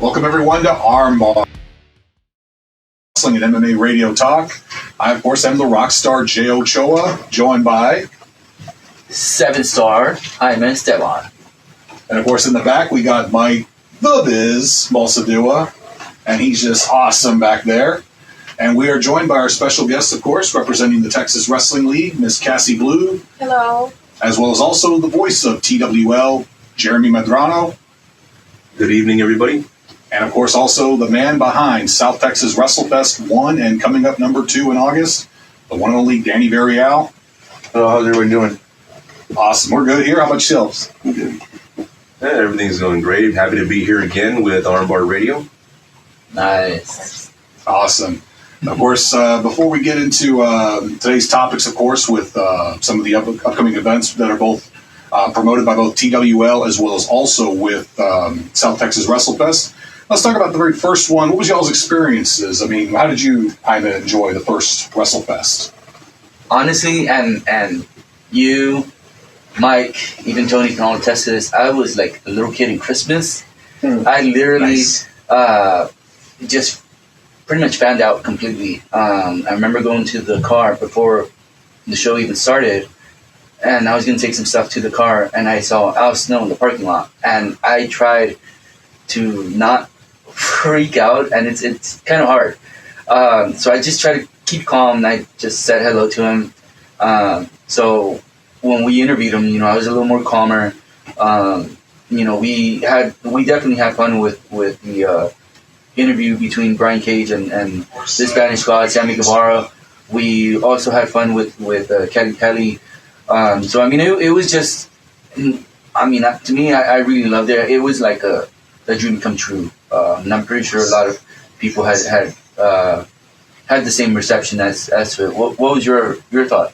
Welcome everyone to ARMBAR, Wrestling and MMA Radio Talk. I, of course, am the rock star Jay Ochoa, joined by 7-star Jaime Esteban. And of course, in the back, we got Mike the Biz Basaldua, and he's just awesome back there. And we are joined by our special guest, of course, representing the Texas Wrestling League, Miss Cassie Bleu. Hello. As well as also the voice of TWL, Jeremy Medrano. Good evening, everybody. And of course, also the man behind South Texas WrestleFest 1 and coming up number 2 in August, the one and only Danny Villareal. Hello, how's everybody doing? Awesome. We're good here. How about yourselves? Good. Everything's going great. Happy to be here again with ARMBAR Radio. Nice. Awesome. Of course, before we get into today's topics, of course, with some of the upcoming events that are both promoted by both TWL as well as also with South Texas WrestleFest, let's talk about the very first one. What was y'all's experiences? I mean, how did you kind of enjoy the first WrestleFest? Honestly, and you, Mike, even Tony can all attest to this, I was like a little kid in Christmas. I literally just pretty much fanned out completely. I remember going to the car before the show even started, and I was going to take some stuff to the car, and I saw Al Snow in the parking lot, and I tried to not freak out, and it's kind of hard. So I just tried to keep calm, and I just said hello to him. So when we interviewed him, I was a little more calmer. We definitely had fun with the interview between Brian Cage and the Spanish squad, Sammy Guevara. We also had fun with Kelly. So I mean, it was just, I mean, to me, I really loved it. It was like a dream come true, and I'm pretty sure a lot of people had the same reception as to it. What was your thought?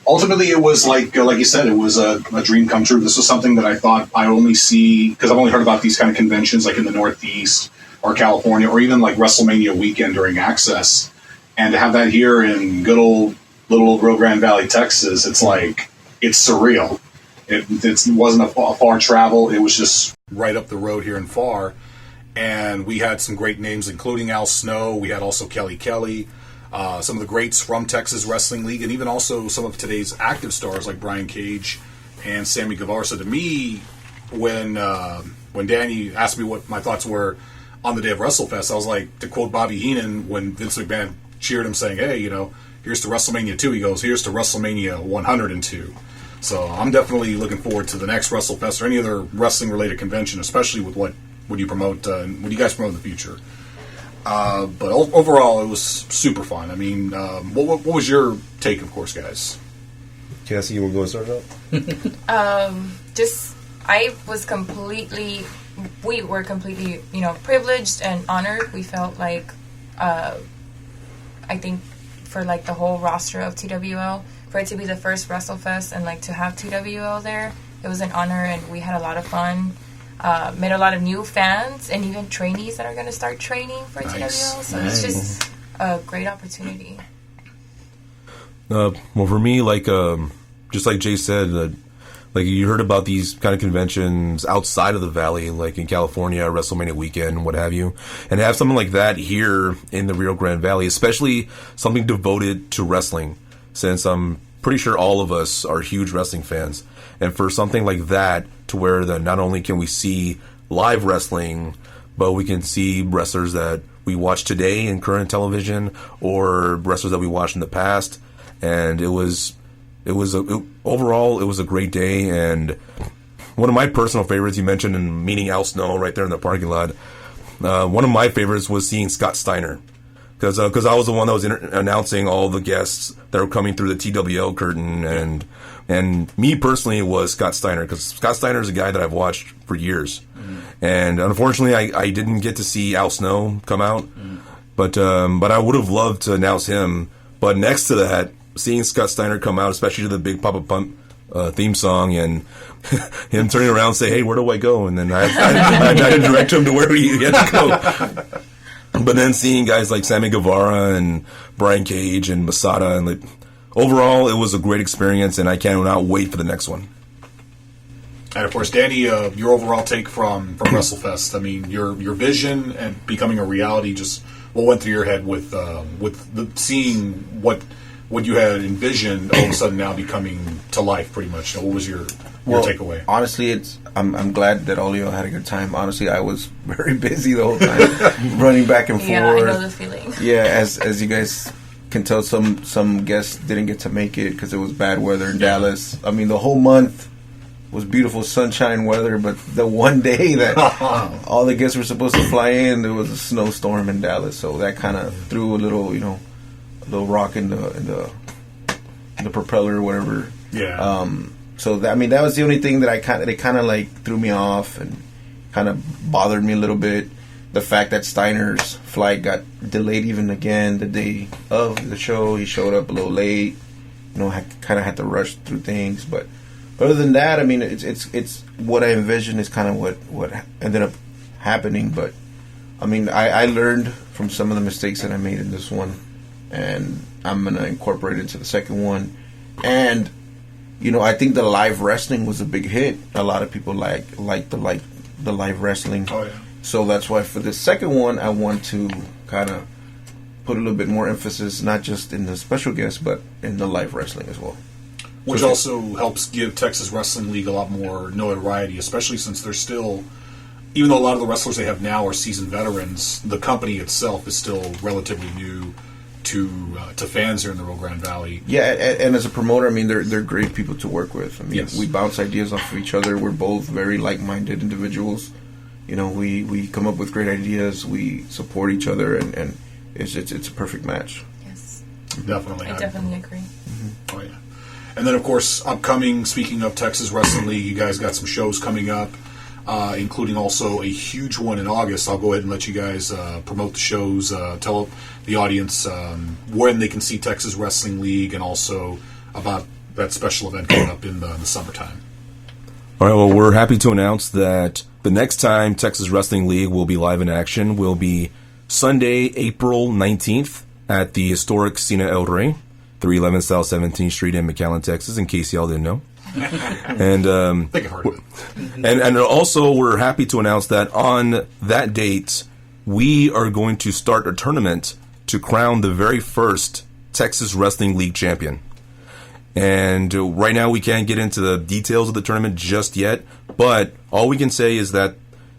Ultimately, it was like you said, it was a dream come true. This was something that I thought I only see, because I've only heard about these kind of conventions like in the Northeast or California, or even like WrestleMania weekend during Access. And to have that here in good old little old Rio Grande Valley, Texas, it's like, it's surreal. It wasn't a far travel. It was just right up the road here in Far. And we had some great names, including Al Snow. We had also Kelly, some of the greats from Texas Wrestling League, and even also some of today's active stars like Brian Cage and Sammy Guevara. So to me, when Danny asked me what my thoughts were on the day of WrestleFest, I was like, to quote Bobby Heenan when Vince McMahon cheered him saying, hey, here's to WrestleMania 2. He goes, here's to WrestleMania 102. So I'm definitely looking forward to the next WrestleFest or any other wrestling-related convention, especially with what you promote, what you guys promote in the future. But overall, it was super fun. I mean, what was your take, of course, guys? Cassie, you want to go start out? We were completely, privileged and honored. We felt like, I think, for like the whole roster of TWL, for it to be the first WrestleFest and like to have TWL there, it was an honor, and we had a lot of fun. Met a lot of new fans and even trainees that are going to start training for TWL. So it's just a great opportunity. Well, for me, just like Jay said, like you heard about these kind of conventions outside of the Valley, like in California, WrestleMania weekend, what have you, and have something like that here in the Rio Grande Valley, especially something devoted to wrestling, since I'm pretty sure all of us are huge wrestling fans. And for something like that, to where not only can we see live wrestling, but we can see wrestlers that we watch today in current television or wrestlers that we watched in the past. And overall, it was a great day. And one of my personal favorites, you mentioned, and meeting Al Snow right there in the parking lot, one of my favorites was seeing Scott Steiner. Because I was the one that was announcing all the guests that were coming through the TWL curtain, and me personally, it was Scott Steiner, because Scott Steiner is a guy that I've watched for years, and unfortunately, I didn't get to see Al Snow come out, but I would have loved to announce him. But next to that, seeing Scott Steiner come out, especially to the Big Papa Pump theme song, and him turning around and say, "Hey, where do I go?" and then I had to direct him to where he had to go. But then seeing guys like Sammy Guevara and Brian Cage and Masada, and overall, it was a great experience, and I cannot wait for the next one. And of course, Danny, your overall take from WrestleFest. I mean, your vision and becoming a reality. Just what went through your head with seeing what you had envisioned all of a sudden now becoming to life, pretty much. What was your takeaway? Honestly, I'm glad that all of y'all had a good time. Honestly, I was very busy the whole time, running back and forth. Yeah, I know the feeling. Yeah, as you guys can tell, some guests didn't get to make it because it was bad weather in Dallas. I mean, the whole month was beautiful sunshine weather, but the one day that all the guests were supposed to fly in, there was a snowstorm in Dallas, so that kind of threw a little rock in the propeller or whatever. Yeah. So that was the only thing that it kind of like threw me off and kind of bothered me a little bit. The fact that Steiner's flight got delayed even again the day of the show. He showed up a little late. Kind of had to rush through things, but other than that, I mean, it's what I envisioned is kind of what ended up happening. But I mean, I learned from some of the mistakes that I made in this one, and I'm gonna incorporate it into the second one. And I think the live wrestling was a big hit. A lot of people like the live wrestling. Oh yeah. So that's why for the second one, I want to kind of put a little bit more emphasis, not just in the special guests, but in the live wrestling as well. Which also helps give Texas Wrestling League a lot more notoriety, especially since they're still, even though a lot of the wrestlers they have now are seasoned veterans, the company itself is still relatively new to fans here in the Rio Grande Valley. Yeah, and as a promoter, I mean, they're great people to work with. I mean, yes. We bounce ideas off of each other. We're both very like-minded individuals. We come up with great ideas. We support each other, and it's a perfect match. Yes. Definitely. I definitely agree. Oh, yeah. And then, of course, upcoming, speaking of Texas Wrestling League, you guys got some shows coming up, including also a huge one in August. I'll go ahead and let you guys promote the shows, tell the audience when they can see Texas Wrestling League, and also about that special event coming up in the summertime. All right, well, we're happy to announce that the next time Texas Wrestling League will be live in action will be Sunday, April 19th at the historic Cena El Rey, 311 South 17th Street in McAllen, Texas, in case y'all didn't know. And I think I heard of it. And also we're happy to announce that on that date we are going to start a tournament to crown the very first Texas Wrestling League champion. And right now we can't get into the details of the tournament just yet, but all we can say is that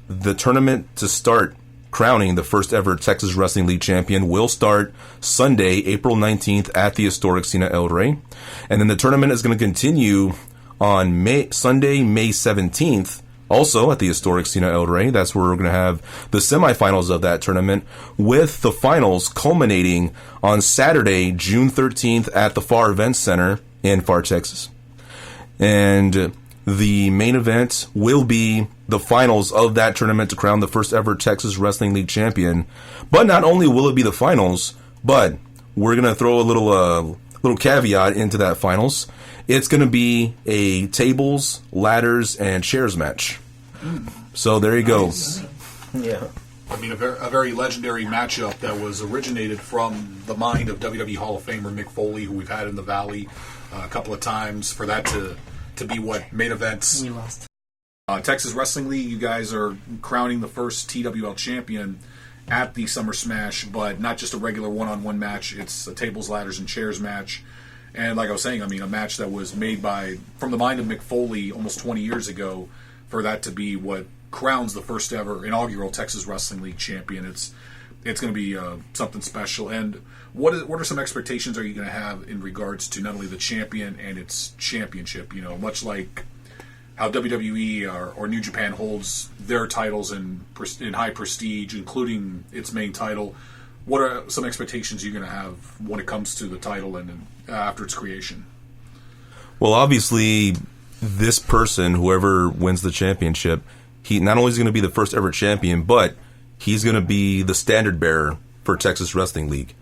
the tournament to start crowning the first ever Texas Wrestling League champion will start Sunday, April 19th at the historic Cena El Rey. And then the tournament is going to continue on Sunday, May 17th, also at the historic Cena El Rey. That's where we're going to have the semifinals of that tournament, with the finals culminating on Saturday, June 13th at the Farr Event Center in Farr, Texas. And the main event will be the finals of that tournament to crown the first ever Texas Wrestling League champion. But not only will it be the finals, but we're going to throw a little caveat into that finals. It's going to be a tables, ladders, and chairs match. So there you go. Yeah. I mean, a very legendary matchup that was originated from the mind of WWE Hall of Famer Mick Foley, who we've had in the Valley a couple of times, for that to be what main events. We lost. Texas Wrestling League, you guys are crowning the first TWL champion at the Summer Smash, but not just a regular one-on-one match. It's a tables, ladders, and chairs match. And like I was saying, I mean, a match that was made from the mind of Mick Foley almost 20 years ago, for that to be what crowns the first ever inaugural Texas Wrestling League champion. It's going to be something special. And what are some expectations are you going to have in regards to not only the champion and its championship? Much like how WWE or New Japan holds their titles in high prestige, including its main title. What are some expectations you're going to have when it comes to the title and after its creation? Well, obviously, this person, whoever wins the championship, he not only is going to be the first ever champion, but he's going to be the standard bearer for Texas Wrestling League.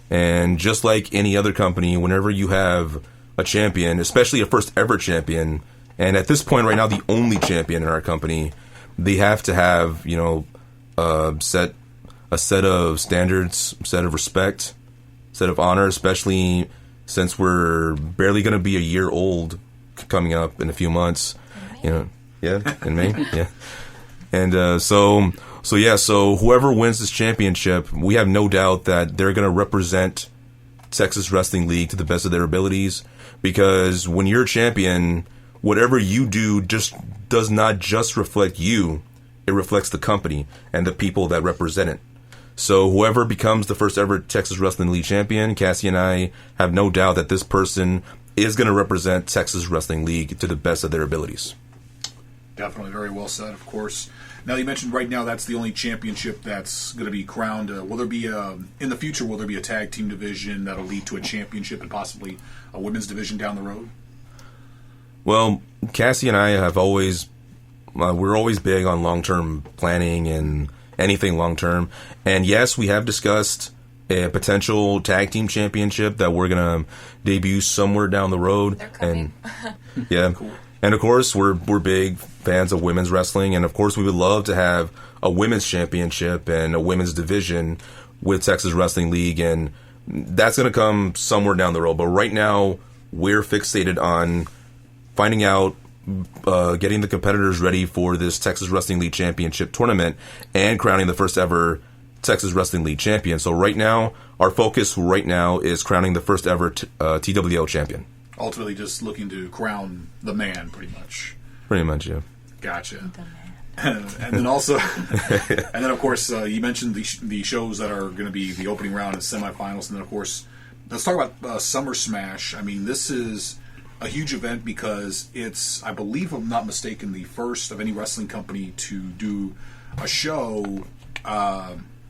And just like any other company, whenever you have a champion, especially a first ever champion, and at this point right now, the only champion in our company, they have to have, a set of standards, set of respect, set of honor, especially since we're barely going to be a year old coming up in a few months. Yeah, in May. Yeah, and so whoever wins this championship, we have no doubt that they're going to represent Texas Wrestling League to the best of their abilities. Because when you're a champion, whatever you do just does not just reflect you; it reflects the company and the people that represent it. So whoever becomes the first ever Texas Wrestling League champion, Cassie and I have no doubt that this person is going to represent Texas Wrestling League to the best of their abilities. Definitely, very well said, of course. Now, you mentioned right now that's the only championship that's going to be crowned. Will there be, in the future, will there be a tag team division that'll lead to a championship and possibly a women's division down the road? Well, Cassie and I have always, we're always big on long-term planning and anything long-term. And yes, we have discussed a potential tag team championship that we're going to debut somewhere down the road. They're coming. And yeah. Cool. And of course, we're big fans of women's wrestling, and of course, we would love to have a women's championship and a women's division with Texas Wrestling League, and that's going to come somewhere down the road. But right now, we're fixated on finding out, getting the competitors ready for this Texas Wrestling League Championship tournament and crowning the first ever Texas Wrestling League champion. So right now, our focus right now is crowning the first ever TWL champion. Ultimately, just looking to crown the man, pretty much. Pretty much, yeah. Gotcha. And then also, and then of course, you mentioned the shows that are going to be the opening round and semifinals, and then of course, let's talk about Summer Smash. I mean, this is a huge event because it's, I believe, if I'm not mistaken, the first of any wrestling company to do a show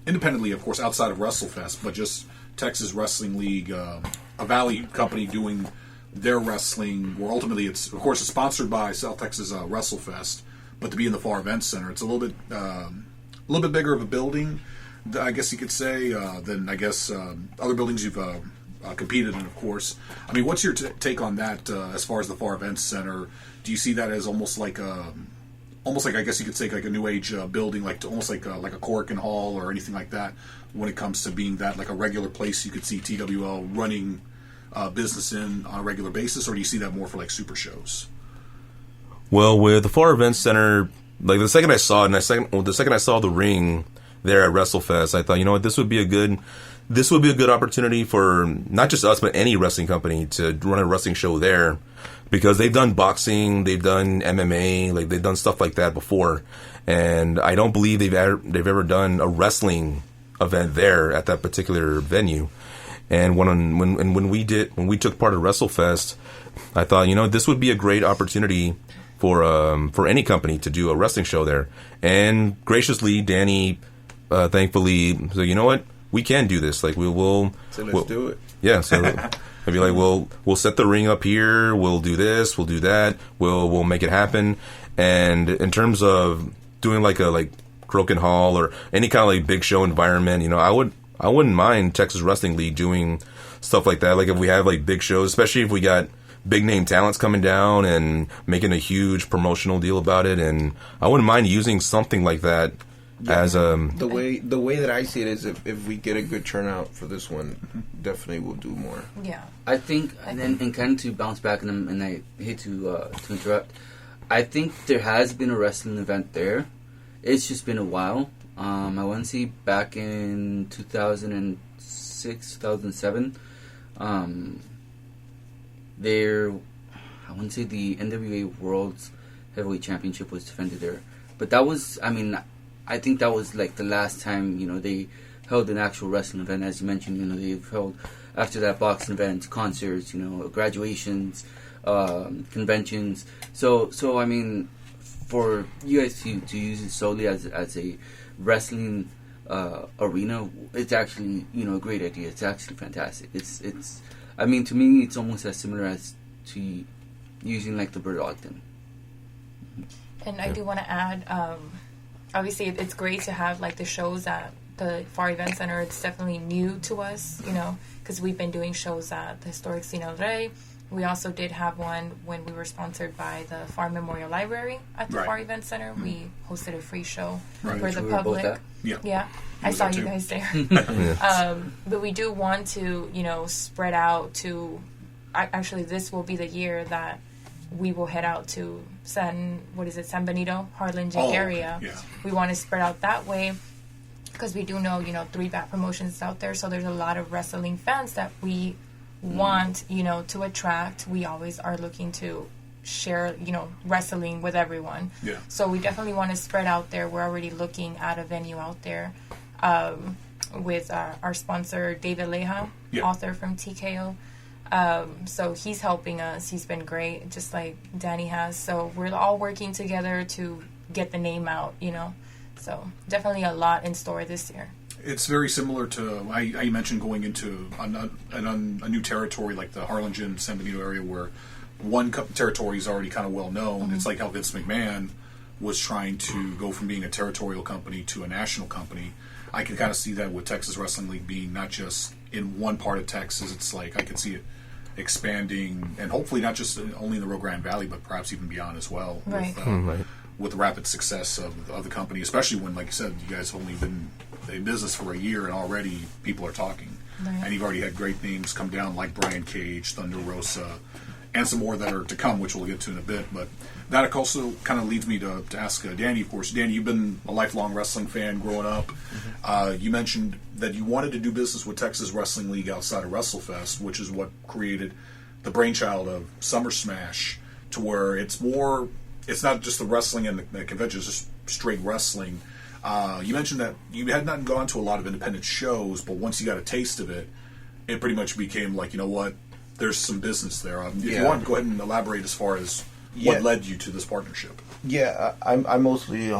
independently, of course, outside of WrestleFest, but just Texas Wrestling League, a Valley company doing their wrestling, where ultimately it's, of course, it's sponsored by South Texas WrestleFest, but to be in the Far Event Center, it's a little bit bigger of a building, I guess you could say, than I guess other buildings you've competed in, of course. I mean, what's your take on that as far as the Far Event Center? Do you see that as almost like I guess you could say like a new age building, like almost like a Corkin Hall or anything like that, when it comes to being that like a regular place you could see TWL running business in on a regular basis, or do you see that more for like super shows? Well, with the Far Event Center, like the second I saw it, and the second I saw the ring there at WrestleFest, I thought, you know what, this would be a good opportunity for not just us but any wrestling company to run a wrestling show there, because they've done boxing, they've done MMA, like they've done stuff like that before, and I don't believe they've ever done a wrestling event there at that particular venue. And when we took part of WrestleFest, I thought, you know, this would be a great opportunity for any company to do a wrestling show there. And graciously, Danny, thankfully, said, you know what, we can do this. Like we'll do it. Yeah. So I'd be like, we'll set the ring up here. We'll do this. We'll do that. We'll make it happen. And in terms of doing like Crokin Hall or any kind of like big show environment, you know, I wouldn't mind Texas Wrestling League doing stuff like that. Like if we have like big shows, especially if we got big name talents coming down and making a huge promotional deal about it, and I wouldn't mind using something like that as the way that I see it is if we get a good turnout for this one, definitely we'll do more. Yeah, I think, and kind of to bounce back, and I hate to interrupt. I think there has been a wrestling event there. It's just been a while. I want to see back in 2006, 2007. I want to say the NWA World's Heavyweight Championship was defended there. But that was, I think that was like the last time, you know, they held an actual wrestling event. As you mentioned, you know, they've held, after that, boxing events, concerts, you know, graduations, conventions. So I mean, for you guys to use it solely as a wrestling arena, it's actually, you know, a great idea. It's actually fantastic. It's I mean, to me, it's almost as similar as to using like the Bird Ogden. And I do want to add, obviously it's great to have like the shows at the Far Event Center. It's definitely new to us, you know, because we've been doing shows at the historic Cine El Rey. We also did have one when we were sponsored by the Far Memorial Library at the Far Event Center. Mm-hmm. We hosted a free show for the public. Yeah. I saw you guys there. But we do want to, you know, spread out to... Actually, this will be the year that we will head out to San Benito, Harlingen area. Yeah. We want to spread out that way because we do know, 3 Bat Promotions out there. So there's a lot of wrestling fans that we want, to attract. We always are looking to share, wrestling with everyone. Yeah. So we definitely want to spread out there. We're already looking at a venue out there with our sponsor, David Leja, author from TKO. So he's helping us. He's been great, just like Danny has. So we're all working together to get the name out, So definitely a lot in store this year. It's very similar to, I mentioned going into a new territory like the Harlingen, San Benito area where one territory is already kind of well known. Mm-hmm. It's like how Vince McMahon was trying to go from being a territorial company to a national company. I can kind of see that with Texas Wrestling League being not just in one part of Texas. It's like I can see it expanding, and hopefully not just only in the Rio Grande Valley, but perhaps even beyond as well. Right. With the rapid success of the company, especially when, like you said, you guys have only been in business for a year and already people are talking. Right. And you've already had great names come down like Brian Cage, Thunder Rosa, and some more that are to come, which we'll get to in a bit. But that also kind of leads me to ask Danny, of course. Danny, you've been a lifelong wrestling fan growing up. Mm-hmm. You mentioned that you wanted to do business with Texas Wrestling League outside of WrestleFest, which is what created the brainchild of Summer Smash, to where it's not just the wrestling and the convention, it's just straight wrestling. You mentioned that you had not gone to a lot of independent shows, but once you got a taste of it, it pretty much became like, you know what, there's some business there. If you want, go ahead and elaborate as far as what led you to this partnership. Yeah, I mostly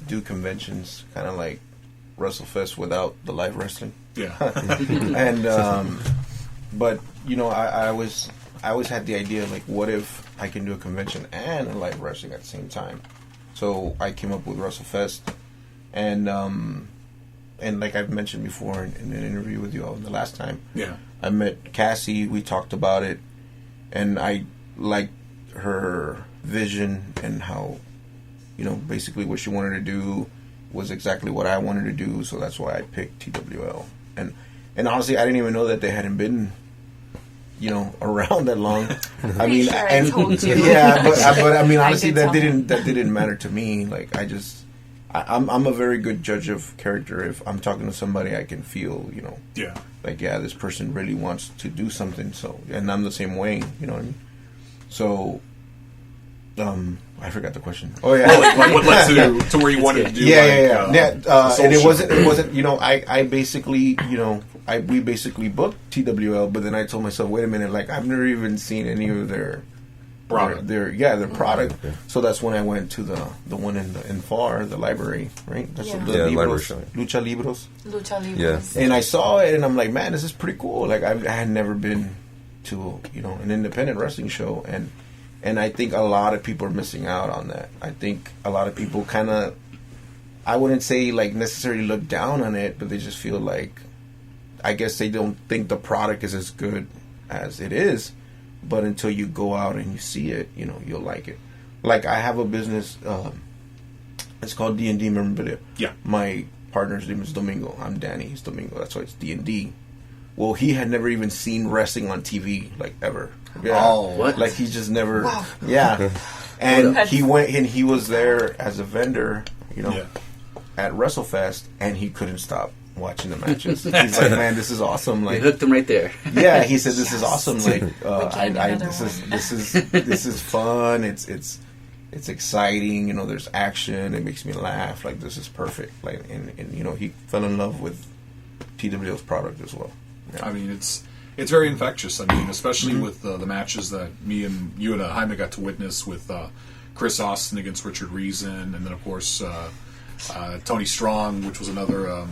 do conventions, kind of like WrestleFest without the live wrestling. Yeah. And but I always had the idea, like, what if I can do a convention and a live wrestling at the same time? So I came up with WrestleFest, and like I've mentioned before in an interview with you all the last time, I met Cassie. We talked about it, and I liked her vision and how, basically what she wanted to do was exactly what I wanted to do. So that's why I picked TWL. And honestly, I didn't even know that they hadn't been, around that long. I mean, sure and I told you. yeah, but I mean, honestly, I did that didn't matter to me. Like, I'm a very good judge of character. If I'm talking to somebody, I can feel, like, this person really wants to do something. So, and I'm the same way. You know what I mean? So, I forgot the question. Oh yeah, like what led to where you wanted to do? And it wasn't. I basically, we basically booked TWL, but then I told myself, wait a minute, like, I've never even seen any of their product. Their product. So that's when I went to the one in FAR, the library, right? That's the library show. Lucha Libros. Lucha Libros. Yeah. And I saw it, and I'm like, man, this is pretty cool. Like, I had never been to an independent wrestling show, and I think a lot of people are missing out on that. I think a lot of people kind of, I wouldn't say like necessarily look down on it, but they just feel like, I guess they don't think the product is as good as it is. But until you go out and you see it, you'll like it. Like, I have a business, it's called D&D Memorabilia. Yeah. My partner's name is Domingo. I'm Danny. He's Domingo. That's why it's D&D. Well, he had never even seen wrestling on TV, like, ever. Yeah. Oh, what? Like, he just never... Wow. Yeah. And he went, and he was there as a vendor, at WrestleFest, and he couldn't stop watching the matches. He's like, man, this is awesome. Like, you hooked him right there. Yeah, he said, this is awesome. Like, this is fun. It's exciting. There's action. It makes me laugh. Like, this is perfect. Like, and he fell in love with TWL's product as well. Yeah. I mean, it's very infectious. I mean, especially with the matches that you and Jaime got to witness with Chris Austin against Richard Reason, and then of course Tony Strong, which was another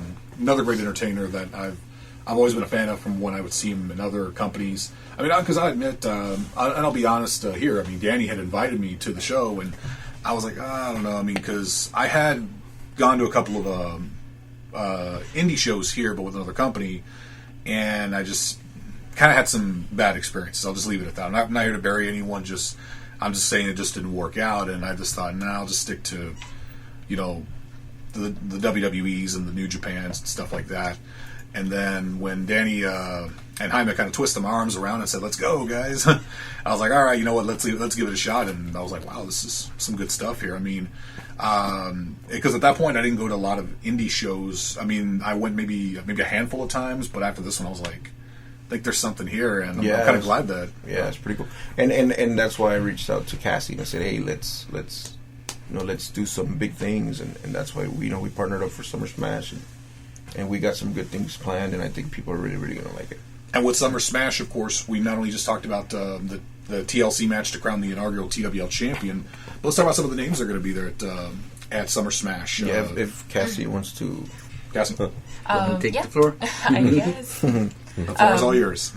great entertainer that I've always been a fan of from when I would see him in other companies. I mean, because I admit, and I'll be honest here. I mean, Danny had invited me to the show, and I was like, I don't know. I mean, because I had gone to a couple of indie shows here, but with another company, and I just kind of had some bad experiences. I'll just leave it at that. I'm not here to bury anyone. I'm just saying it just didn't work out, and I just thought, I'll just stick to, the WWEs and the New Japans and stuff like that. And then when Danny and Jaime kind of twisted my arms around and said, "Let's go, guys," I was like, "All right, you know what? Let's give it a shot." And I was like, "Wow, this is some good stuff here." I mean, because at that point I didn't go to a lot of indie shows. I mean, I went maybe a handful of times, but after this one, I was like, I think there's something here, and I'm kind of glad that. Yeah, it's pretty cool. And that's why I reached out to Cassie and I said, "Hey, let's do some big things," and that's why we partnered up for Summer Smash, and we got some good things planned, and I think people are really, really going to like it. And with Summer Smash, of course, we not only just talked about the TLC match to crown the inaugural TWL champion, but let's talk about some of the names that are going to be there at Summer Smash. Yeah, if Cassie wants to. Cassie? Take the floor. I guess. The floor is all yours.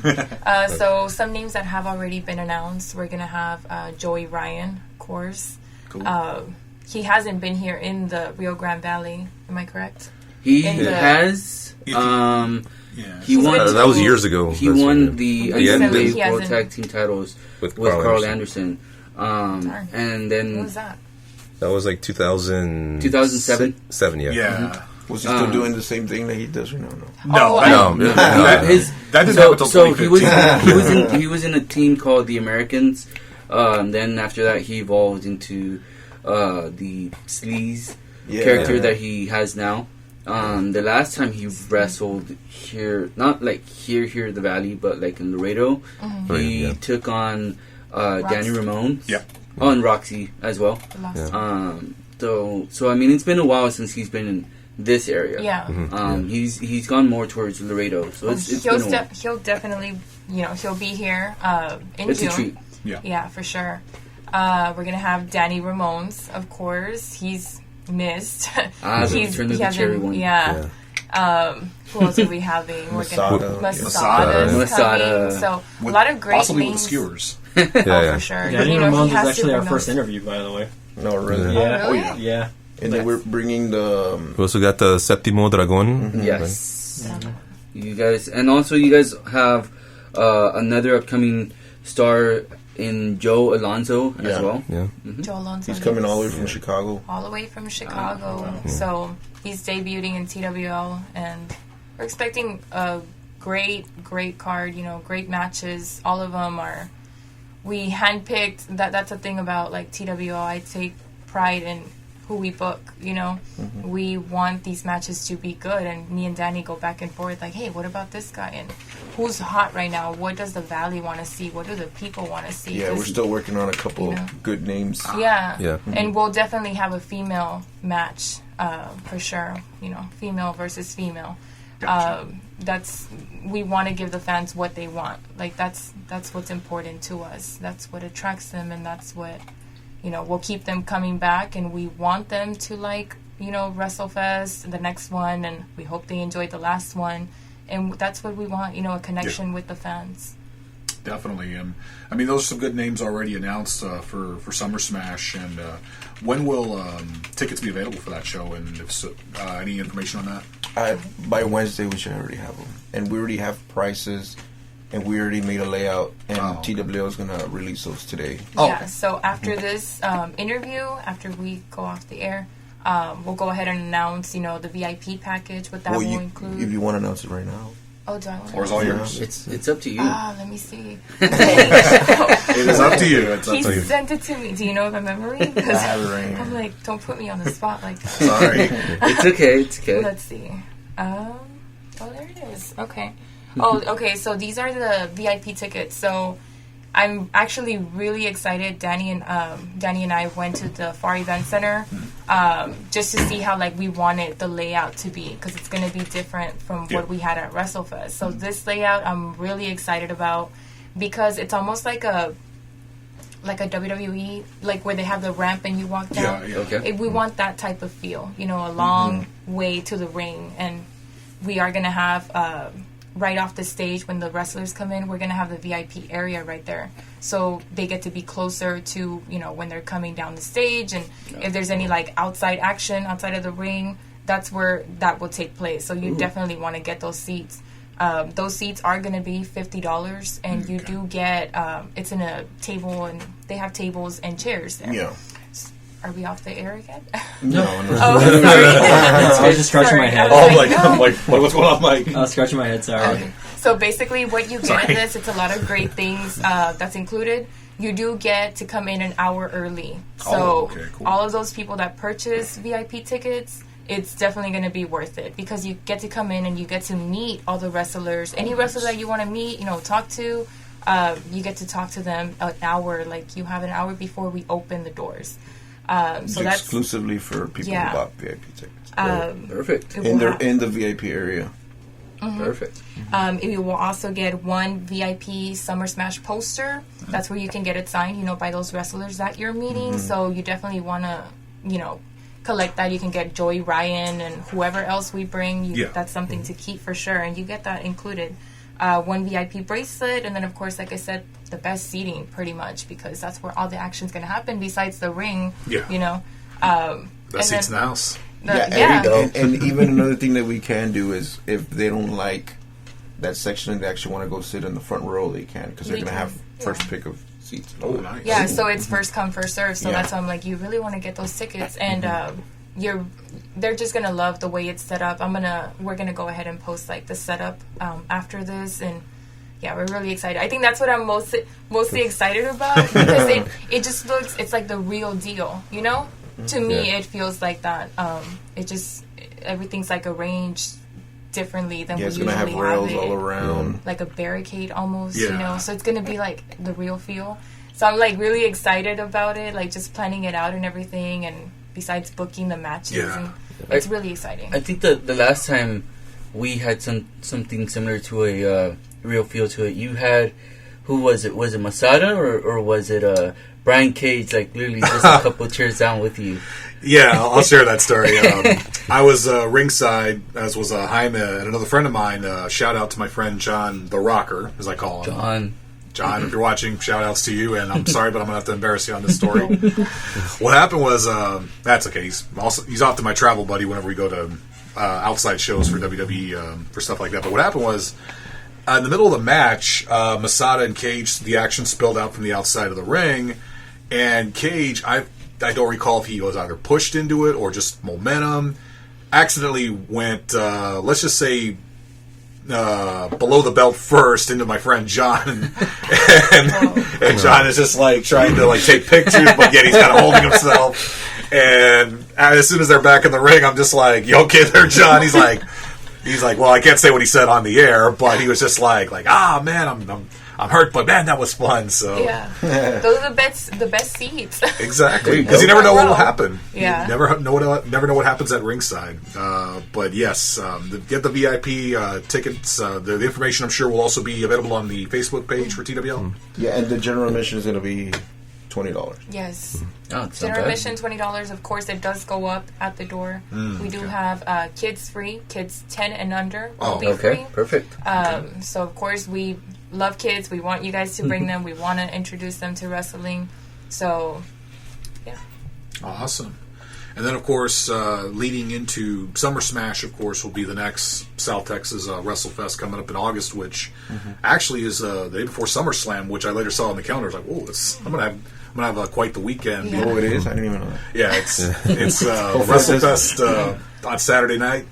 So some names that have already been announced, we're going to have Joey Ryan, of course. Cool. He hasn't been here in the Rio Grande Valley. Am I correct? He has. Yeah. He won. That was years ago. He won the He World hasn't- Tag Team titles with Carl Anderson. And then What was that? That was like 2007. 7, yeah. Yeah. Was he still doing the same thing that he does or no? No, Oh, No, that didn't happen until so he 2015. he was in a team called the Americans. Then after that, he evolved into the Sleaze character that he has now. The last time he wrestled here, not like here the valley, but like in Laredo, he took on Danny Ramone. Yeah. Oh, and Roxy as well. The last one. So I mean, it's been a while since he's been in this area. Yeah. He's gone more towards Laredo, so it's been a while. He'll definitely, he'll be here in It's June. a treat. Yeah, for sure. We're going to have Danny Ramones, of course. He's missed. He turned into the cherry one. Yeah. Who else are we having? Masada. Masada's coming. So a lot of great possibly with the names. skewers. For sure. Danny He Ramones has is actually our super first knows. interview, by the way. No, really. Yeah. Oh, really? Yeah. And then we're bringing the. We also got the Septimo Dragon. Yes. You guys have another upcoming star in Joe Alonso as well. Yeah. Joe Alonso. He's coming all the way from Chicago. All the way from Chicago. So he's debuting in TWL, and we're expecting a great card. Great matches. All of them are. We handpicked. That's a thing about like TWL. I take pride in who we book. We want these matches to be good, and me and Danny go back and forth. Like, hey, what about this guy? And who's hot right now? What does the Valley want to see? What do the people want to see? Yeah, we're still working on a couple good names. Yeah. And we'll definitely have a female match for sure. Female versus female. Gotcha. We want to give the fans what they want. Like that's what's important to us. That's what attracts them, and that's what we'll keep them coming back. And we want them to like WrestleFest, the next one, and we hope they enjoyed the last one. And that's what we want. A connection with the fans. Definitely. I mean, those are some good names already announced for Summer Smash. And when will tickets be available for that show? And if so, any information on that? By Wednesday, we should already have them. And we already have prices, and we already made a layout, and TWL is going to release those today. Yeah, so after this interview, after we go off the air, we'll go ahead and announce, the VIP package, what that will include. If you want to announce it right now. Oh, do I want to? Or is all yours? It's up to you. Let me see. It is up to you. It's up He to you. sent it to me. Do you know my memory? Because I have it right here. I'm like, don't put me on the spot like that. Sorry. It's okay. Let's see. Oh, there it is. Okay. Oh, okay. So these are the VIP tickets. So I'm actually really excited. Danny and I went to the Far Event Center just to see how we wanted the layout to be, because it's going to be different from what we had at WrestleFest. So this layout I'm really excited about, because it's almost like a WWE, where they have the ramp and you walk down. Yeah. Okay. We want that type of feel, a long way to the ring. And we are going to have, right off the stage, when the wrestlers come in, we're going to have the VIP area right there. So they get to be closer to, when they're coming down the stage. And if there's any, outside action outside of the ring, that's where that will take place. So you definitely want to get those seats. Those seats are going to be $50, and you do get, it's in a table, and they have tables and chairs there. Yeah. Are we off the air again? No. Oh, sorry. I was just scratching my head. I was Oh, like, no. I'm like, what's going on, Mike? I was scratching my head, sorry. Okay. So basically, what you get in this, it's a lot of great things that's included. You do get to come in an hour early. So okay, cool. all of those people that purchase VIP tickets, it's definitely going to be worth it because you get to come in and you get to meet all the wrestlers. Any wrestler that you want to meet, talk to, you get to talk to them an hour. Like, you have an hour before we open the doors. So that's exclusively for people Yeah. who bought VIP tickets. Perfect. it will In the VIP area. Perfect. You will also get one VIP Summer Smash poster. That's where you can get it signed, by those wrestlers that you're meeting. So you definitely want to, collect that. You can get Joey Ryan and whoever else we bring. Yeah. That's something to keep for sure, and you get that included. One VIP bracelet, and then, of course, like I said, the best seating, pretty much, because that's where all the action's going to happen besides the ring, Yeah. Best seats in the house. And even another thing that we can do is if they don't like that section and they actually want to go sit in the front row, they can, because they're They going to can, have first pick of seats. Oh, nice. Yeah, so it's first come, first serve. So Yeah. that's why I'm like, you really want to get those tickets, and they're just gonna love the way it's set up. We're gonna go ahead and post like the setup after this, and yeah, we're really excited. I think that's what I'm mostly excited about because it just looks, it's like the real deal, To me, it feels like that. Everything's like arranged differently than we Yeah, it's usually going to have rails it. all around. Like a barricade almost, Yeah. So it's gonna be like the real feel. So I'm like really excited about it, like just planning it out and everything, and besides booking the matches, Yeah. and it's really exciting. I think the last time we had something similar to a real feel to it, you had, who was it? Was it Masada or was it Brian Cage? Like literally just a couple chairs down with you. Yeah, I'll share that story. I was ringside, as was Jaime, and another friend of mine. Shout out to my friend John the Rocker, as I call him. John, if you're watching, shout outs to you, and I'm sorry, but I'm going to have to embarrass you on this story. What happened was, that's okay, he's often my travel buddy whenever we go to outside shows for WWE, for stuff like that. But what happened was, in the middle of the match, Masada and Cage, the action spilled out from the outside of the ring, and Cage, I don't recall if he was either pushed into it or just momentum, accidentally went, let's just say, below the belt first into my friend John, and John is just like trying to like take pictures, but yet he's kind of holding himself. And as soon as they're back in the ring, I'm just like, "You okay there, John?" He's like, "Well, I can't say what he said on the air, but he was just like, man, I'm hurt, but man, that was fun." So Yeah, those are the best seats. exactly, because you never know what will happen. Yeah. You never know what happens at ringside. But yes, get the VIP tickets. The information, I'm sure, will also be available on the Facebook page for TWL. Yeah, and the general admission is going to be $20. Yes. Oh, it's not General bad. admission $20. Of course, it does go up at the door. We do have kids free. Kids 10 and under will be Okay, free. perfect. So of course we love kids. We want you guys to bring them. We want to introduce them to wrestling. So, yeah. Awesome. And then, of course, leading into Summer Smash, of course, will be the next South Texas WrestleFest coming up in August, which actually is the day before SummerSlam, which I later saw on the calendar. I was like, whoa, I'm gonna have quite the weekend. Yeah. Oh, it is? I didn't even know that. Yeah, it's WrestleFest on Saturday night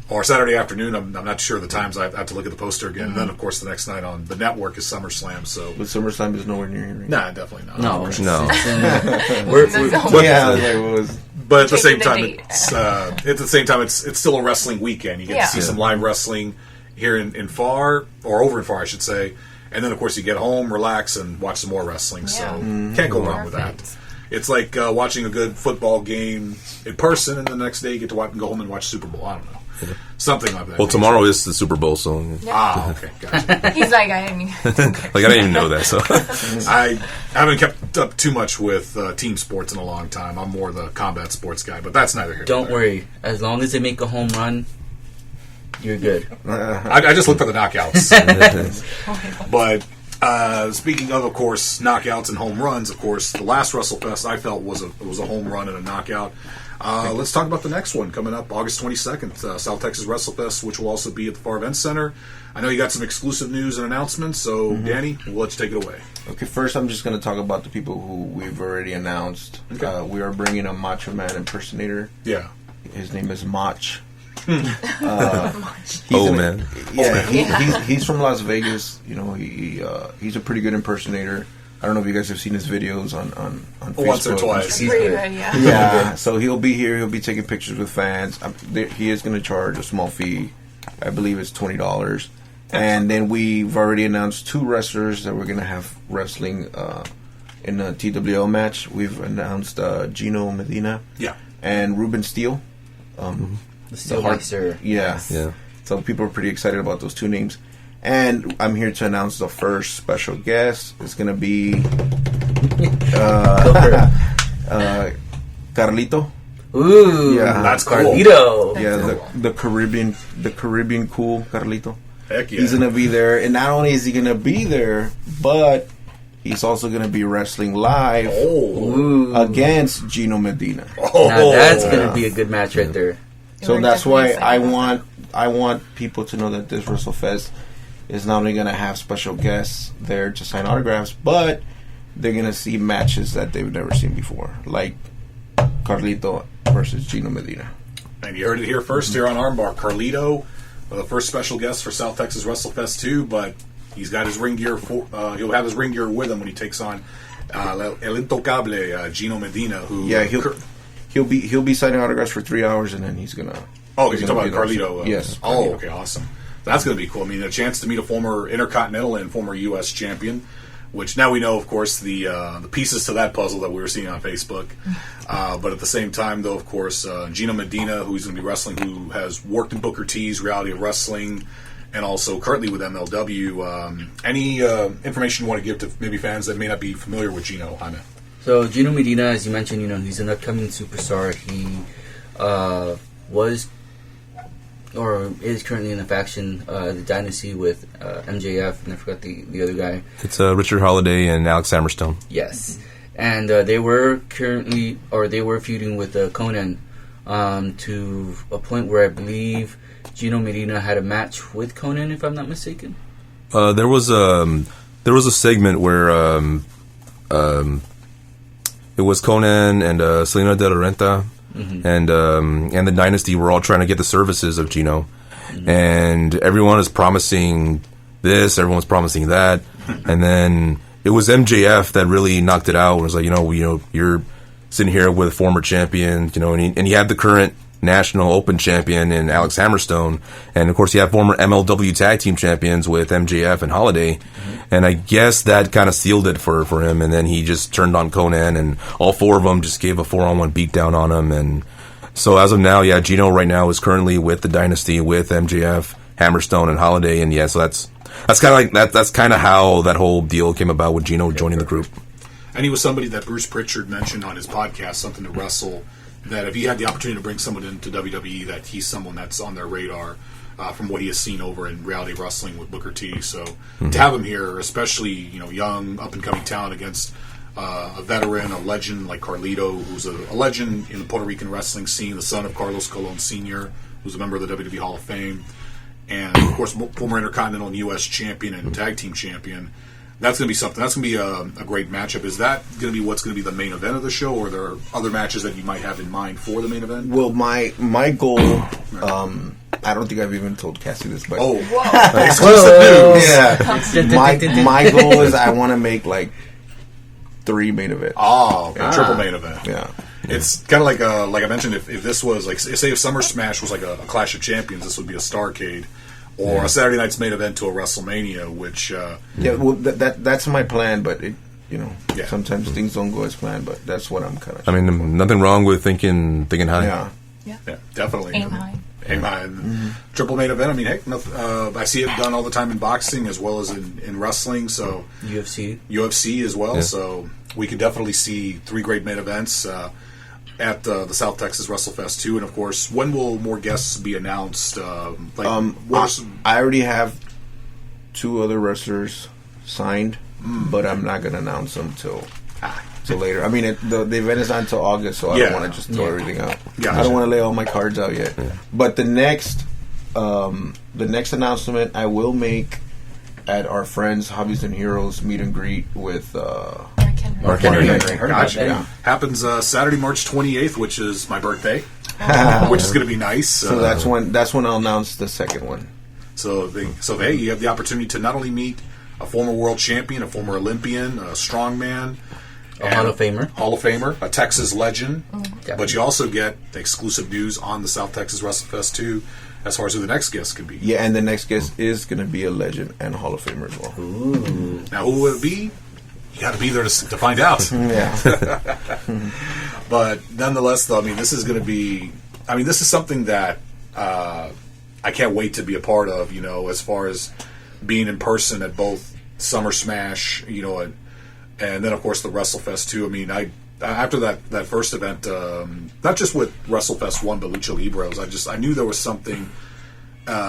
or Saturday afternoon. I'm not sure of the times. I have to look at the poster again. And then, of course, the next night on the network is SummerSlam. So, But SummerSlam is nowhere near here. Right? nah, definitely not. No, No. it's we're Yeah, it was. But at the same Changing time, the date. it's still a wrestling weekend. You get to see some live wrestling here in Far, or over in Far, I should say. And then, of course, you get home, relax, and watch some more wrestling. So can't go wrong with that. Perfect. It's like watching a good football game in person, and the next day you get to go home and watch Super Bowl. I don't know. Something like that. Well, tomorrow is the Super Bowl, so Okay, gotcha. He's like, I didn't like I didn't even know that. So I haven't kept up too much with team sports in a long time. I'm more the combat sports guy, but that's neither here nor Don't there. worry. As long as they make a home run, you're good. I just look for the knockouts. But speaking of course, knockouts and home runs, of course, the last WrestleFest I felt was a home run and a knockout. Let's talk about the next one coming up August 22nd, South Texas WrestleFest, which will also be at the Far Event Center. I know you got some exclusive news and announcements, so Danny, we'll let you take it away. Okay, first I'm just going to talk about the people who we've already announced. Okay. We are bringing a Macho Man impersonator. Yeah. His name is Mach. Man. Yeah, he's from Las Vegas. You know, he's a pretty good impersonator. I don't know if you guys have seen his videos on Facebook. Once or twice. It's pretty good, yeah. Yeah, so he'll be here. He'll be taking pictures with fans. He is going to charge a small fee. I believe it's $20. And then we've already announced 2 wrestlers that we're going to have wrestling in a TWL match. We've announced Gino Medina and Ruben Steele. The Steelmeister. Yeah. So people are pretty excited about those 2 names. And I'm here to announce the first special guest. It's going to be Carlito. Ooh, Yeah. That's cool. Carlito. Yeah, the Caribbean cool Carlito. Heck yeah. He's gonna be there, and not only is he gonna be there, but he's also gonna be wrestling live against Gino Medina. Now that's gonna be a good match right there. So We're that's definitely why excited I want people to know that this WrestleFest is not only gonna have special guests there to sign autographs, but they're gonna see matches that they've never seen before, like Carlito versus Gino Medina. And you heard it here first here on Armbar. Carlito, the first special guest for South Texas WrestleFest 2, but he's got his ring gear. He'll have his ring gear with him when he takes on El Intocable Gino Medina. Who he'll be signing autographs for 3 hours, and then he's gonna. Oh, you're talking about Carlito? Yes. Oh, Carlito. okay, awesome. That's going to be cool. I mean, a chance to meet a former Intercontinental and former U.S. champion, which now we know, of course, the pieces to that puzzle that we were seeing on Facebook. But at the same time, though, of course, Gino Medina, who's going to be wrestling, who has worked in Booker T's Reality of Wrestling, and also currently with MLW. Any information you want to give to maybe fans that may not be familiar with Gino, Jaime? So Gino Medina, as you mentioned, he's an upcoming superstar. He was or is currently in the faction, the Dynasty with MJF, and I forgot the other guy. It's Richard Holiday and Alex Hammerstone. Yes, and they were feuding with Conan to a point where I believe Gino Medina had a match with Conan, if I'm not mistaken. There was a segment where it was Conan and Selena De La Renta. Mm-hmm. And the Dynasty were all trying to get the services of Gino, and everyone is promising this, everyone's promising that, and then it was MJF that really knocked it out. It was like, you're sitting here with a former champion, and you have the current national open champion in Alex Hammerstone, and of course you have former MLW tag team champions with MJF and Holiday, and I guess that kind of sealed it for him, and then he just turned on Conan, and all 4 of them just gave a 4-on-1 beatdown on him, and so as of now, Gino right now is currently with the Dynasty with MJF, Hammerstone, and Holiday, and so that's kind of like that's kind of how that whole deal came about with Gino joining the group. And he was somebody that Bruce Pritchard mentioned on his podcast, Something to Wrestle, that if he had the opportunity to bring someone into WWE, that he's someone that's on their radar from what he has seen over in Reality Wrestling with Booker T. So to have him here, especially young, up-and-coming talent against a veteran, a legend like Carlito, who's a legend in the Puerto Rican wrestling scene, the son of Carlos Colon Sr., who's a member of the WWE Hall of Fame, and, of course, former Intercontinental and U.S. champion and tag team champion. That's going to be something. That's going to be a great matchup. Is that going to be what's going to be the main event of the show, or are there other matches that you might have in mind for the main event? Well, my goal, I don't think I've even told Cassie this, but exclusive news. Yeah, my goal is I want to make like 3 main events. Oh, okay. Triple main event. Yeah. It's kind of like I mentioned, if this was like, say if Summer Smash was like a Clash of Champions, this would be a Starrcade. Or a Saturday night's main event to a WrestleMania, which well, that's my plan, but sometimes things don't go as planned. But that's what I'm kind of. I mean, nothing wrong with thinking high. Yeah, definitely. Aim high. Aim high. Triple main event. I mean, heck, I see it done all the time in boxing as well as in wrestling. So UFC as well. Yeah. So we could definitely see 3 great main events at the South Texas WrestleFest 2, and of course, when will more guests be announced? I already have 2 other wrestlers signed, but I'm not going to announce them till till later. I mean, the event is not until August, so I don't want to just throw everything out. Gotcha. I don't want to lay all my cards out yet. But the next announcement I will make at our friends Hobbies and Heroes meet and greet with Mark Henry. Gotcha. Yeah. Happens Saturday, March 28th, which is my birthday, which is going to be nice. So that's when I'll announce the second one. So hey, you have the opportunity to not only meet a former world champion, a former Olympian, a strongman, A Hall of Famer, a Texas legend, Yeah. but you also get the exclusive news on the South Texas WrestleFest too, as far as who the next guest could be. Yeah, and the next guest is going to be a legend and a Hall of Famer as well. Ooh. Now, who will it be? You got to be there to find out. Yeah. But nonetheless, though, I mean, this is going to be. I mean, this is something that I can't wait to be a part of. You know, as far as being in person at both Summer Smash, you know, and then of course the WrestleFest too. I mean, after that first event, not just with WrestleFest 1, but Lucha Libres, I knew there was something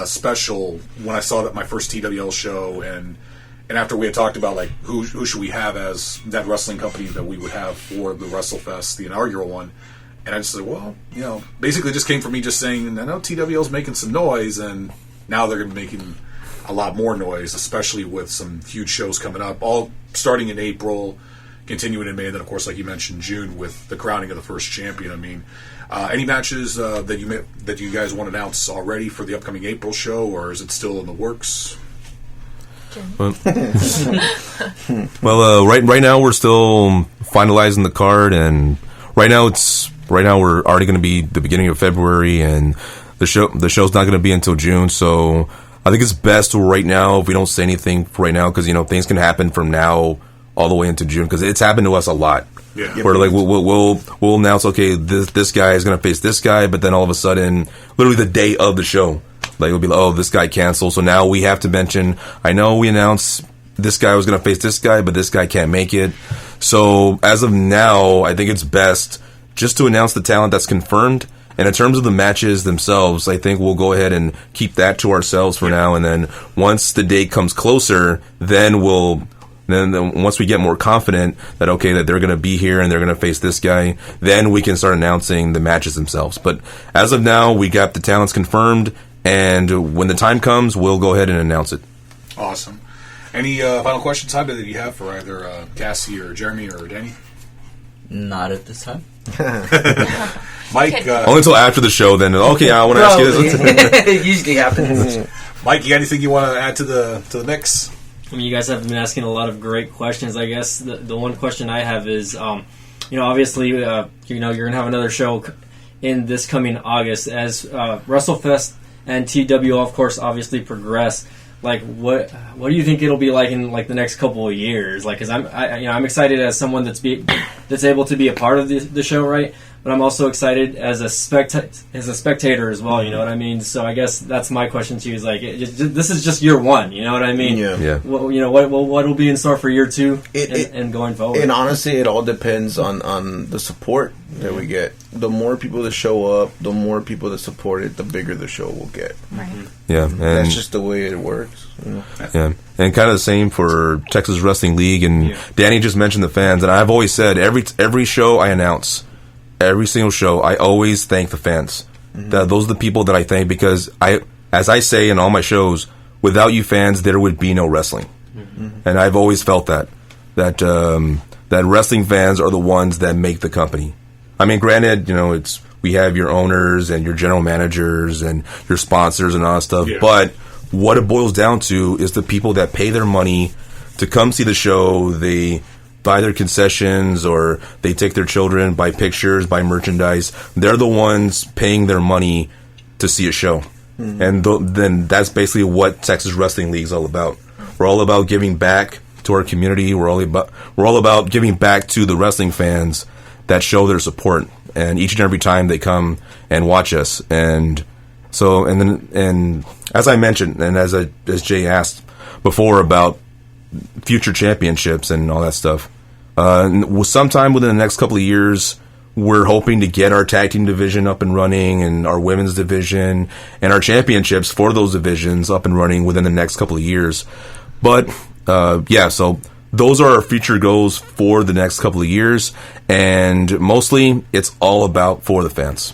special when I saw that my first TWL show, and after we had talked about like who should we have as that wrestling company that we would have for the WrestleFest, the inaugural one, and I just said, well, you know, basically just came from me just saying, I know TWL's making some noise, and now they're going to be making a lot more noise, especially with some huge shows coming up, all starting in April, continuing in May, and then of course, like you mentioned, June with the crowning of the first champion. I mean, any matches that you guys want to announce already for the upcoming April show, or is it still in the works? Well, right now we're still finalizing the card, and right now we're already going to be the beginning of February, and the show's not going to be until June. So I think it's best right now if we don't say anything right now, because you know things can happen from now all the way into June, because it's happened to us a lot. Yeah. Where like we'll announce, okay, this guy is going to face this guy, but then all of a sudden, literally the day of the show, like it'll be like, oh, this guy canceled, so now we have to mention, I know we announced this guy was going to face this guy, but this guy can't make it. So as of now, I think it's best just to announce the talent that's confirmed. And in terms of the matches themselves, I think we'll go ahead and keep that to ourselves for now. And then once the date comes closer, then once we get more confident that, okay, that they're going to be here and they're going to face this guy, then we can start announcing the matches themselves. But as of now, we got the talents confirmed, and when the time comes, we'll go ahead and announce it. Awesome. Any final questions, Jaime, that you have for either Cassie or Jeremy or Danny? Not at this time. Mike? Only until after the show, then, okay, I want to ask you this. It usually happens. Mike, you got anything you want to add to the mix? I mean, you guys have been asking a lot of great questions. I guess the one question I have is, obviously, you're going to have another show in this coming August as WrestleFest and TWO, of course, obviously progress. Like, what do you think it'll be like in like the next couple of years? Like, because I'm excited as someone that's able to be a part of the show, right? But I'm also excited as a spectator as well. You know what I mean? So I guess that's my question to you: is like, this is just year one. You know what I mean? Yeah. What will be in store for year two and going forward? And honestly, it all depends on the support that we get. The more people that show up, the more people that support it, the bigger the show will get. Right. Yeah, and That's just the way it works. You know? yeah, and kind of the same for Texas Wrestling League. And Danny just mentioned the fans, and I've always said every show I announce, every single show, I always thank the fans. Mm-hmm. Those are the people that I thank, because as I say in all my shows, without you fans, there would be no wrestling. Mm-hmm. And I've always felt that wrestling fans are the ones that make the company. I mean, granted, we have your owners and your general managers and your sponsors and all that stuff, but what it boils down to is the people that pay their money to come see the show. They buy their concessions, or they take their children, buy pictures, buy merchandise. They're the ones paying their money to see a show. Mm-hmm. And then that's basically what Texas Wrestling League is all about. We're all about giving back to our community. We're all about giving back to the wrestling fans that show their support, and each and every time they come and watch us. And so, and as I mentioned, and as Jay asked before about future championships and all that stuff, sometime within the next couple of years, we're hoping to get our tag team division up and running, and our women's division, and our championships for those divisions up and running within the next couple of years. But so those are our future goals for the next couple of years, and mostly it's all about for the fans.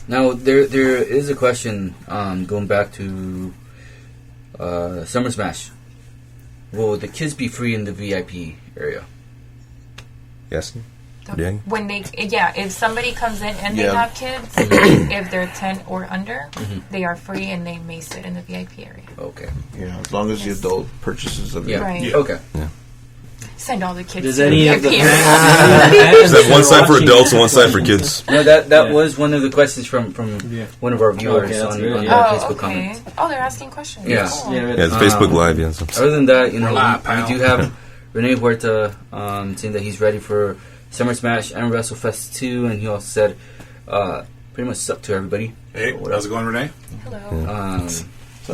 Now, there is a question going back to Summer Smash. Will the kids be free in the VIP area? Yes. When if somebody comes in and they Yeah. have kids, if they're 10 or under, they are free and they may sit in the VIP area. Okay. Yeah, as long as the adult purchases of it. Yeah. Right. Okay. Send all the kids Does to the any of the VIP fans? area. Is that one side for adults and one side for kids? No, that Yeah. was one of the questions from one of our viewers Okay, that's on, good, on yeah. the Oh, Facebook okay. comments. Oh, they're asking questions. Yeah. Cool. Yeah, Yeah, it's Facebook Live. Yeah. Other than that, you know, Relax, we pal. do have Rene Huerta saying that he's ready for Summer Smash and WrestleFest 2, and he also said pretty much suck to everybody. Hey, how's it going, Renee? Hello. So,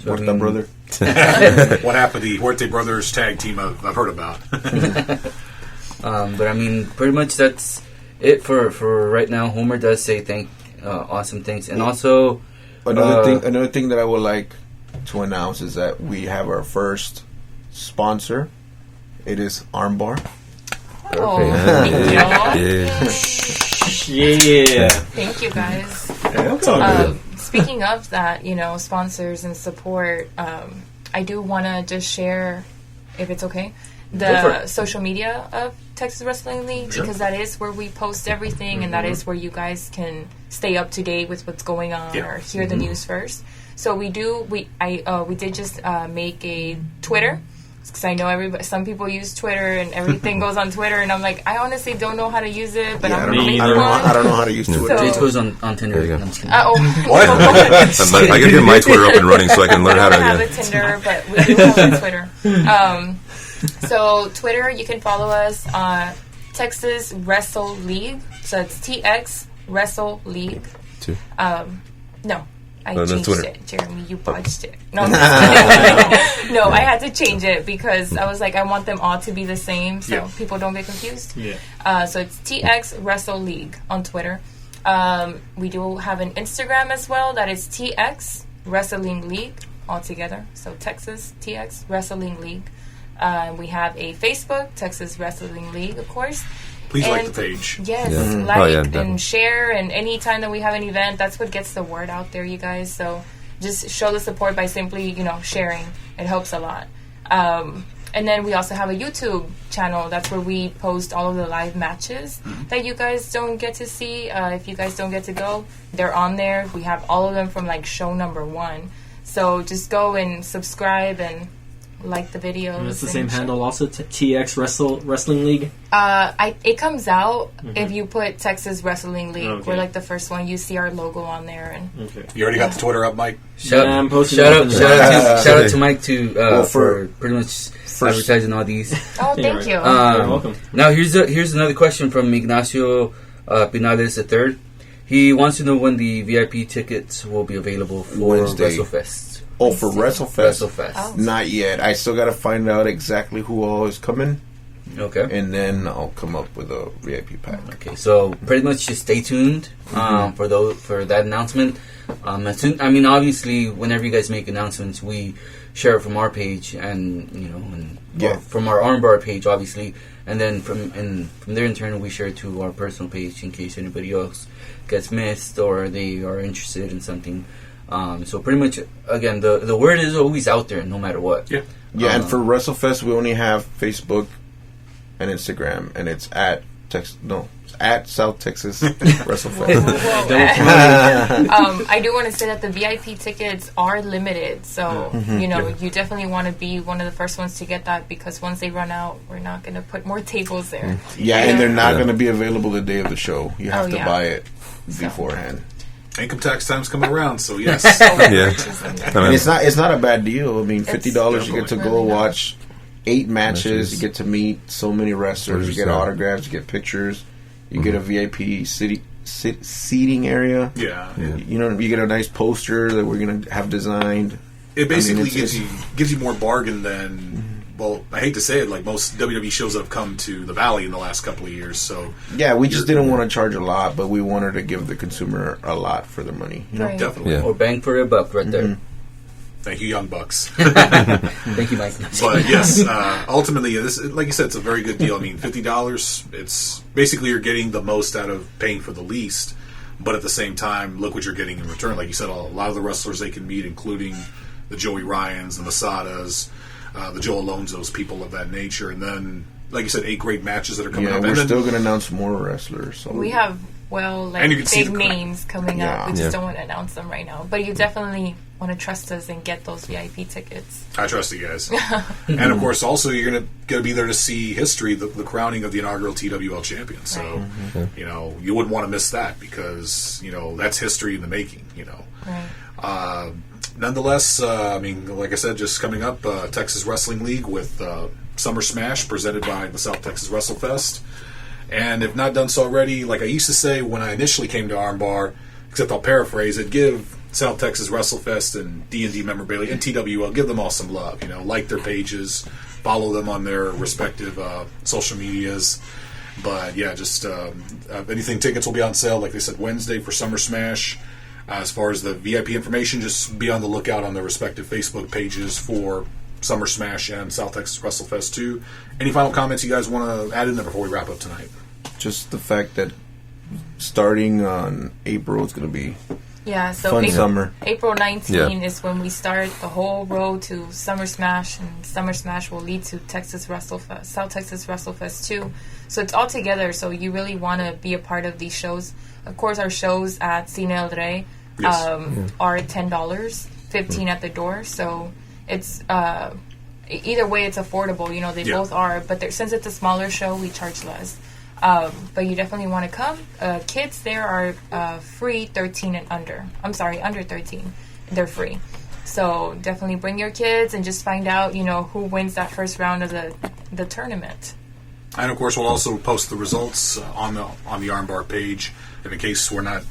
What's that, brother? What happened to the Huerte Brothers tag team I've heard about? but I mean, pretty much that's it for right now. Homer does say awesome things, and also Another thing that I would like to announce is that we have our first sponsor. It is ARMBAR. Oh, thank you. Yeah. Thank you, guys. It's all good. Speaking of that, sponsors and support, I do want to just share, if it's okay, Go for the it. social media of Texas Wrestling League, because that is where we post everything, and that is where you guys can stay up to date with what's going on or hear the news first. So we did just make a Twitter. Because I know some people use Twitter and everything goes on Twitter, and I'm like, I honestly don't know how to use it, but Yeah, I'm gonna make I one. don't know how to use Twitter. So- Jade goes on Tinder. There you go. No, I'm just kidding. What? I gotta get my Twitter up and running so I can learn how We don't have to. a Tinder, but we do have a Twitter. So Twitter, you can follow us on Texas Wrestle League. So it's TX Wrestle League. Two. No, I No, that's changed Twitter. it. Jeremy, you botched it. No, I'm just kidding. No, I had to change it because I was like, I want them all to be the same so people don't get confused. Yeah. So it's TX Wrestle League on Twitter. We do have an Instagram as well. That is TX Wrestling League all together. So Texas TX Wrestling League. We have a Facebook, Texas Wrestling League, of course. Please like And- the page. Yes, Yeah. like Oh, yeah, definitely. and share, and anytime that we have an event, that's what gets the word out there, you guys. So just show the support by simply, sharing. It helps a lot. And then we also have a YouTube channel. That's where we post all of the live matches that you guys don't get to see. If you guys don't get to go, they're on there. We have all of them from like show number 1. So just go and subscribe and like the videos. And it's the and same share. handle also, TX Wrestling League. It comes out if you put Texas Wrestling League. Okay. We're like the first one. You see our logo on there, and Okay. You already got the Twitter up, Mike? Yeah, I'm posting Shout it out, in the- shout out to Mike for pretty much First- advertising all these. oh, thank you. You're welcome. Now here's another question from Ignacio Pinales III. He wants to know when the VIP tickets will be available for Wednesday. WrestleFest. Oh, for WrestleFest? WrestleFest. Oh. Not yet. I still got to find out exactly who all is coming, Okay. and then I'll come up with a VIP pack. Okay, so pretty much just stay tuned for that announcement. As soon, I mean, obviously, whenever you guys make announcements, we share it from our page and or from our ARMBAR page, obviously, and then from there in turn we share it to our personal page in case anybody else gets missed or they are interested in something. So pretty much, again, the word is always out there, no matter what. Yeah. Yeah, and for WrestleFest, we only have Facebook and Instagram, and it's at South Texas WrestleFest. I do want to say that the VIP tickets are limited, so you definitely want to be one of the first ones to get that, because once they run out, we're not going to put more tables there. Yeah, and they're not going to be available the day of the show. You have Oh, to yeah. buy it beforehand. Income tax time's coming around, so yes. Yeah. And it's not a bad deal. I mean, $50 you get to go really not. watch 8 matches. You get to meet so many wrestlers. You get autographs. You get pictures. You get a VIP seating area. Yeah. You get a nice poster that we're gonna have designed. It basically it's- gives you more bargain than, well, I hate to say it, like most WWE shows that have come to the Valley in the last couple of years. So Yeah, we just didn't want to charge a lot, but we wanted to give the consumer a lot for their money. Right. definitely. Yeah. Or bang for your buck right there. Thank you, Young Bucks. Thank you, Mike. But yes, ultimately, this, like you said, it's a very good deal. I mean, $50, it's basically you're getting the most out of paying for the least, but at the same time, look what you're getting in return. Like you said, a lot of the wrestlers they can meet, including the Joey Ryans, the Masadas, the Joe Alonzos, people of that nature. And then, like you said, 8 great matches that are coming up. We're and then, still going to announce more wrestlers. So. We have, And you can see big the names coming up. We Yeah. just don't want to announce them right now. But you definitely want to trust us and get those VIP tickets. I trust you guys. And of course, also you're gonna be there to see history, the crowning of the inaugural TWL champion. So, you know, you wouldn't want to miss that because you know that's history in the making. You know. Right. Nonetheless, I mean, like I said, just coming up, Texas Wrestling League with Summer Smash presented by the South Texas WrestleFest. And if not done so already, like I used to say when I initially came to ARMBAR, except I'll paraphrase it, give South Texas WrestleFest and D&D memorabilia and TWL, give them all some love. You know, like their pages, follow them on their respective social medias. But yeah, just anything, tickets will be on sale, like they said, Wednesday for Summer Smash. As far as the VIP information, just be on the lookout on their respective Facebook pages for Summer Smash and South Texas WrestleFest 2. Any final comments you guys want to add in there before we wrap up tonight? Just the fact that starting on April, it's going to be Yeah, so fun summer. April 19 Yeah. is when we start the whole road to Summer Smash, and Summer Smash will lead to Texas WrestleFest, South Texas WrestleFest 2. So it's all together, so you really want to be a part of these shows. Of course, our shows at Cine El Rey are $10, $15 at the door, so it's either way it's affordable. You know, they both are, but since it's a smaller show, we charge less. But you definitely want to come. Kids there are free 13 and under. I'm sorry, under 13. They're free. So definitely bring your kids and just find out, you know, who wins that first round of the tournament. And of course, we'll also post the results on the ARMBAR page. And in case we're not,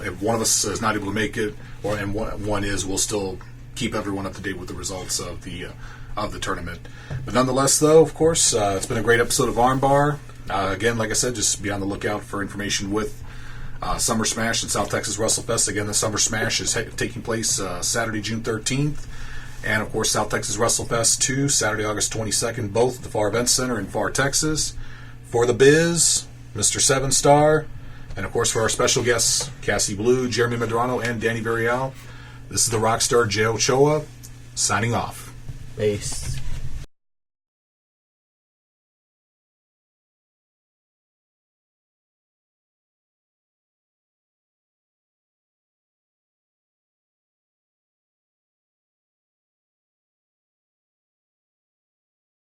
if one of us is not able to make it, and one is, we'll still keep everyone up to date with the results of the tournament. But nonetheless, though, of course, it's been a great episode of ARMBAR. Again, like I said, just be on the lookout for information with Summer Smash and South Texas WrestleFest. Again, the Summer Smash is taking place Saturday, June 13th. And, of course, South Texas WrestleFest 2, Saturday, August 22nd, both at the Farr Event Center in Farr, Texas. For the Biz, Mr. 7-Star, and, of course, for our special guests, Cassie Bleu, Jeremy Medrano, and Danny Villareal, this is the Rockstar Jay Ochoa, signing off. Peace.